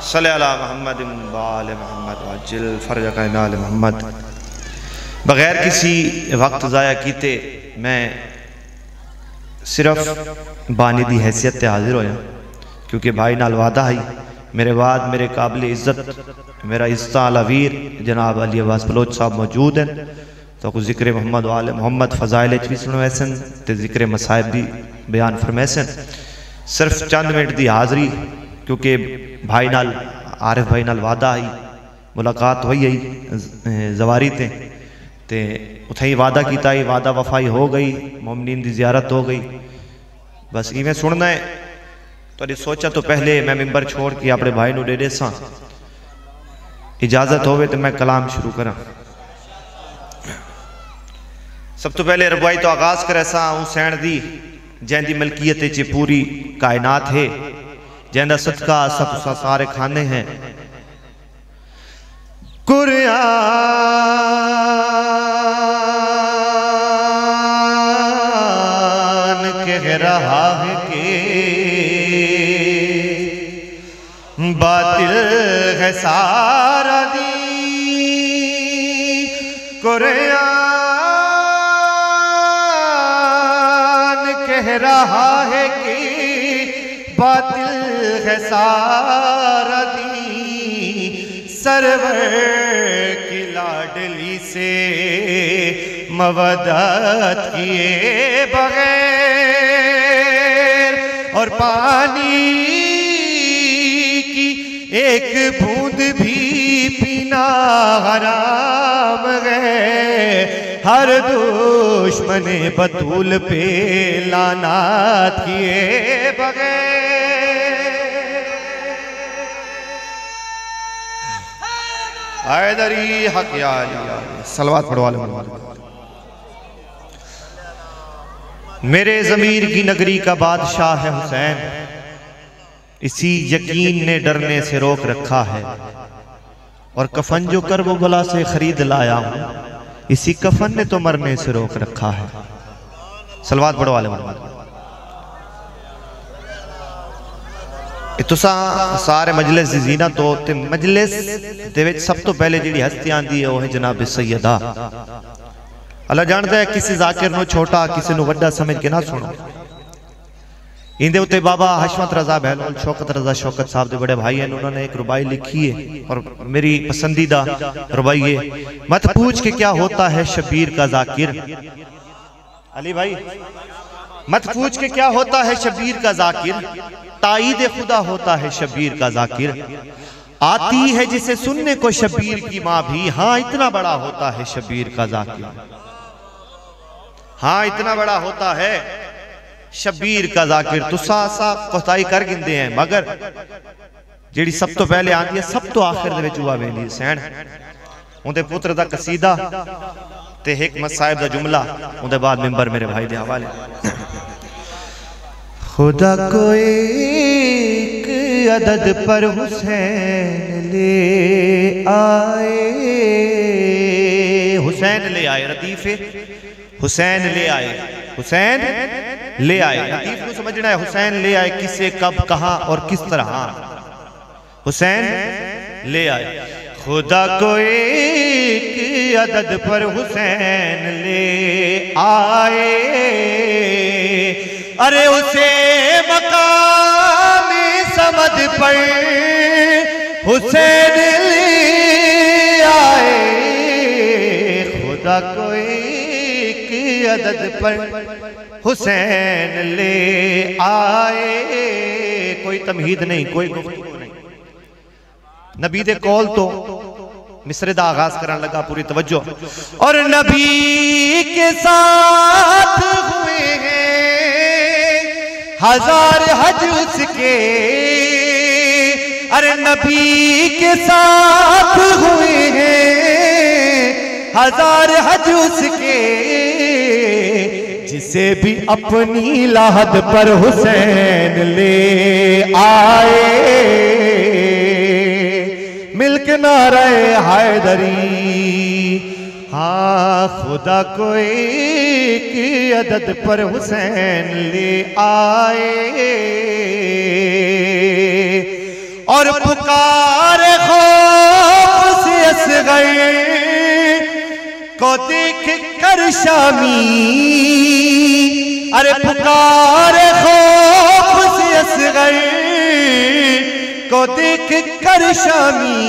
सल्ले अला मुहम्मद व आले मुहम्मद वअज्जिल फरजक आले मुहम्मद। बगैर किसी वक्त ज़ाया कीते मैं सिर्फ बानी दी हैसियत ते हाजिर होया, क्योंकि भाई नाल वादा है मेरे बाद मेरे काबिल इज़्ज़त मेरा इस्ता आला वीर जनाब अली अब्बास बलोच साहब मौजूद हैं। तो कुछ जिक्र मोहम्मद वाले मोहम्मद फ़ज़ाइल भी सुनवैसन ते जिक्र मसाइब भी बयान फरमैसन। सिर्फ चंद मिनट की हाज़री, क्योंकि भाई नाल आरिफ भाई नाल वादा आई, मुलाकात हुई आई जवारी ते उथे ही वादा किया, वादा वफाई हो गई, मोमिनीन की ज़ियारत हो गई। बस इवें सुनना है तो सोचा तो पहले मैं मिंबर छोड़ के अपने भाई नूं दे देसां, इजाजत होवे तो मैं कलाम शुरू करा। सब तो पहले रबाई तो आगाज करे सा हुसैन दी जैंदी मलकियत च पूरी कायनात है, जैंदा सदका सब सारे खाने हैं। कुरान कह रहा है कि बातिल है सारा दीन, कुरान कह रहा है कि बातिल है सारा दीन, सरवर की लाडली से मवदत किए बगैर और पानी की एक बूंद भी पीना हराम है। हर दुश्मन बतूल पे लानात किए बगैर। हैदरी हक या अली सलवात पढ़वा लो। मेरे ज़मीर की नगरी का बादशाह है हुसैन, इसी यकीन ने डरने से रोक रखा है, और कफन जो कर वो भला से खरीद लाया हूं, इसी कफन ने तो मरने से रोक रखा है। सलवात पढ़वा ले। तुसा सारे मजलिस दी ज़ीनत हो ते मजलिस दे विच सब तो पहले जिहड़ी हस्ती आंदी है वो है जनाब सैयदा। अल्लाह जानता है किसी जाकिर नूं छोटा किसी नूं वड्डा समझ के ना सुनो। इंदे उत्ते बाबा हशमत रजा बहलोल शौकत रजा शौकत साहब दे बड़े भाई हैं, उन्होंने एक रुबाई लिखी है और मेरी पसंदीदा रुबाई है। मत पूछ के क्या होता है शबीर का जाकिर। अली भाई, मत पूछ के क्या होता है शबीर का जाकिर, ताईद खुदा होता है शबीर का जाकिर। आती है जिसे सुनने को शबीर की माँ भी, हाँ इतना बड़ा होता है शबीर का जाकिर, हाँ इतना बड़ा होता है शबीर का जाकिर। तुसा सा कोताही कर गिंदे हैं, मगर जिहड़ी सब तो पहले आती है सब तो आखिर दे विच हुआ वेंदी हुसैन। उनके पुत्र दा कसीदा ते हिकमत साहिब दा जुमला, उनके बाद मिंबर मेरे भाई दे हवाले। खुदा को एक अदद पर हुसैन ले आए, हुसैन ले आए, रतीफे हुसैन ले आए, हुसैन ले आए। लतीफ को समझना है, हुसैन ले आए किसे कब कहां और किस तरह, हुसैन ले आए। खुदा को एक अदद पर हुसैन ले आए, अरे उसे मकाम समझ पर हुसैन ले आए। खुदा को एक अदद पर हुसैन ले आए। कोई तमहीद नहीं, कोई गुफ्तगू नहीं। नबी दे कौल तो मिसरे दा आगाज करने लगा, पूरी तवज्जो। और नबी के साथ हुए हैं हजार हज उसके, अरे नबी के साथ हुए हैं हजार हज उसके, जिसे भी अपनी लाहद पर हुसैन ले आए। मिलके नारे हैदरी, हाँ खुदा को एक अदद पर हुसैन ले आए। और पुकार खौफ से असग़र को देख कर शामी, अरे पुकार खौफ से असग़र को देख कर शामी,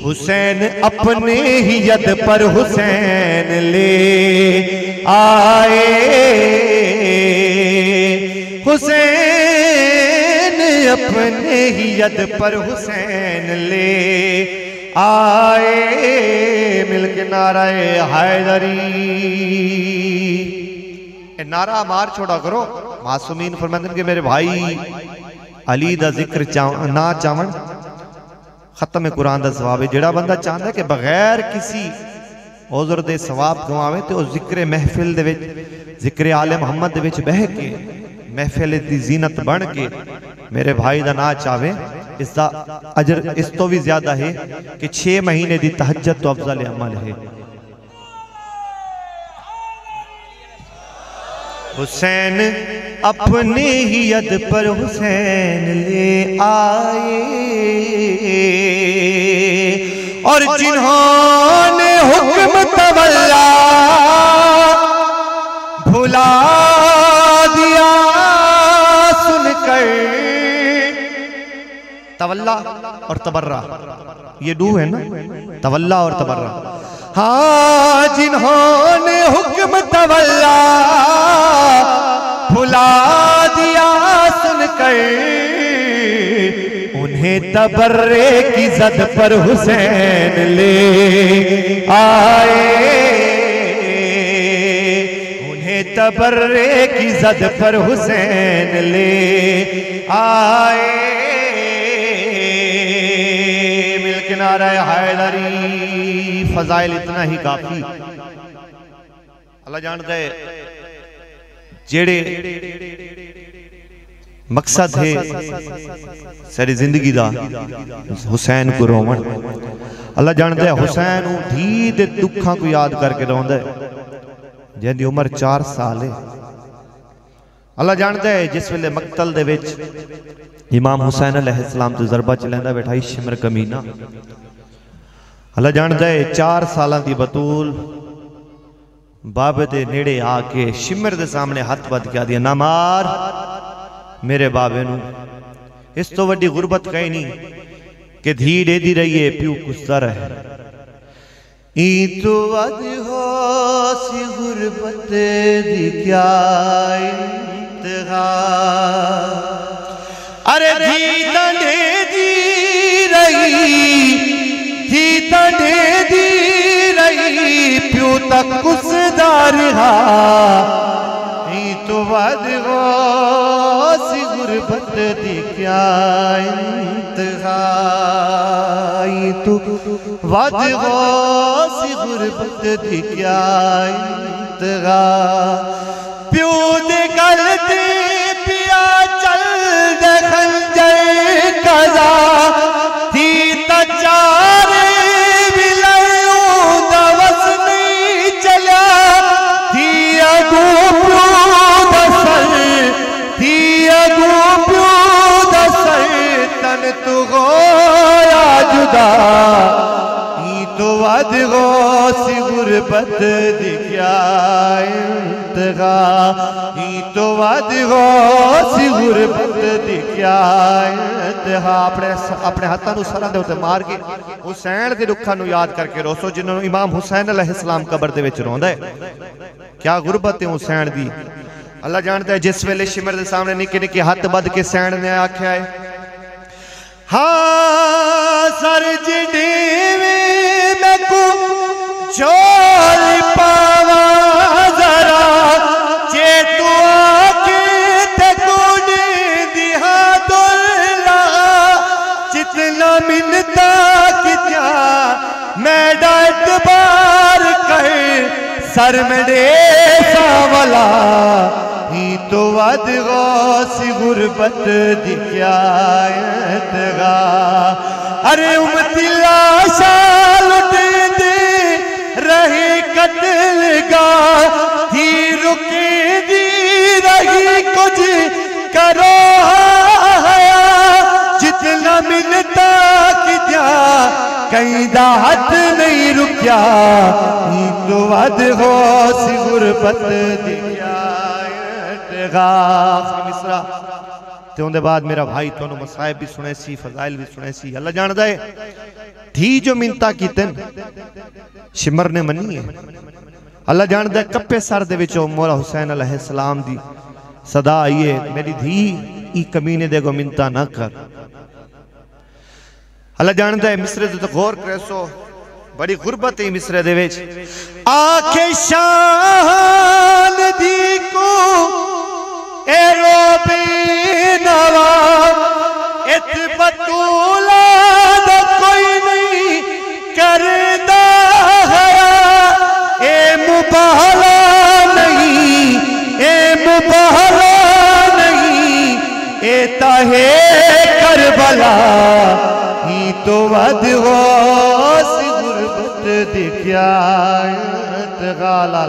हुसैन अपने ही यद पर हुसैन ले आए, हुसैन अपने ही यद पर हुसैन ले आए। मिलके नाराए हैदरी, नारा मार छोड़ा करो। मासूमीन फरमाते हैं कि मेरे भाई अली दा जिक्र ना चावन खत्म कुरान दा सवाब है। जेड़ा बंदा चाहता है कि बगैर किसी उज़र दे सवाब गवावे तो जिक्र महफिल दे विच, जिक्र आले मोहम्मद दे विच बह के महफिल दी जीनत बन के मेरे भाई दा ना चावे, इसका अजर इस तो भी ज्यादा है कि 6 महीने दी तहज्जुद तो अफजल अमल है। हुसैन अपने ही यद पर हुसैन ले आए, और जिन्होंने हुक्म तवल्ला भुला दिया सुनकर, तवल्ला और तबर्रा ये दो है ना, तवल्ला और तबर्रा। हाँ, जिन्होंने हुक्म तवल्ला भुला दिया सुनकर, उन्हें तबर्रे की जद पर हुसैन ले आए, उन्हें तबर्रे की जद पर हुसैन ले आए। मिलके नाराए हैदरी, फजाइल इतना ही काफी। अल्लाह जानता है जेड़े मकसद है सारी जिंदगी दा हुसैन को रोवन। अल्लाह जानता है हुसैन धी दे दुखों को याद करके रोंदा है जिंदी उम्र 4 साल है। अल्लाह जानता है जिस वेले मकतल दे विच इमाम हुसैन अलैहिस्सलाम तो जरबा चलैंदा बैठा शिमर कमीना। अल्लाह जानता है 4 साल दी बतूल बाबे दे नेड़े आके शिमर दे सामने हाथ बद के दिया, ना मार मेरे बाबे नू। इस तो वड्डी गुरबत कहीं नहीं कि धी डेदी रही है प्यू कुसदा रहे। ई तो वद हो सी गुरबत दी क्या इंतहा, अरे धी डेदी रही, धी डेदी रही प्यू तक कुसदा रहा। ई तो वद हो सी गुरबत दी क्या इंतहा, ई तो वद हो सी गुरबत दी क्या इंतहा। प्यू दे गल ते पिया चल दे खंजर कजा, थी तचारे विलयू दवस नहीं चला, थी अगू प्यू दसर, थी अगू प्यू दसर तन तू गोया जुदा। ई तो वद गो सी गुरबत दी क्या इंतहा, ई तो वद गो सी गुरबत दी क्या इंतहा। अपने हाथों को सरां दे उत्ते मार के हुसैन दे दुखां नूं याद करके रोसो जिन्होंने इमाम हुसैन अलैहिस्सलाम कब्र दे विच रोंदा है। क्या गुरबत है हुसैन दी। अल्लाह जानता है जिस वेले शिमर दे सामने निके निके हाथ बद के सैन ने आख्या है, हाँ सर जिडेवे मैं को जोर पावा जरा, जे तू आके ते कुड़ी दिहा दुल्ला, जितना मिन्नता कित्या मैं डाट बार कहे सर में दे सावला। ही तो वद गो सी गुरबत दी क्या इंतहा, अरे उमती लाशा लुट दे रही कत्ल गा, थी रुकी दी रही कुछ करो हया, फरियाद नहीं रुकिया ही तो वध हो सी गुरबत दिया मिसरा ते उनके बाद मेरा भाई तुहानू मसाइब भी सुने सी फजाइल भी सुने सी। अल्लाह जानदा है धी जो मिन्नतां कीतन शिमर ने मनी है। अल्लाह जानदा है कप्पे सर दे विचों मौला हुसैन अलैहिस्सलाम दी सदा आई है मेरी धी ई कमीने दे गो मिन्नतां ना कर। अल्लाह जानदा है मिसरे ते गौर करेसो बड़ी गुरबत है मिसरे दे विच आखे शान दी को ए रोबी नवा इत बतूला दा कोई नहीं करदा है ए मुबाहला नहीं ए मुबाहला नहीं ए ताहे करबला ही तो वध हो सी गुरबत दिखया गाला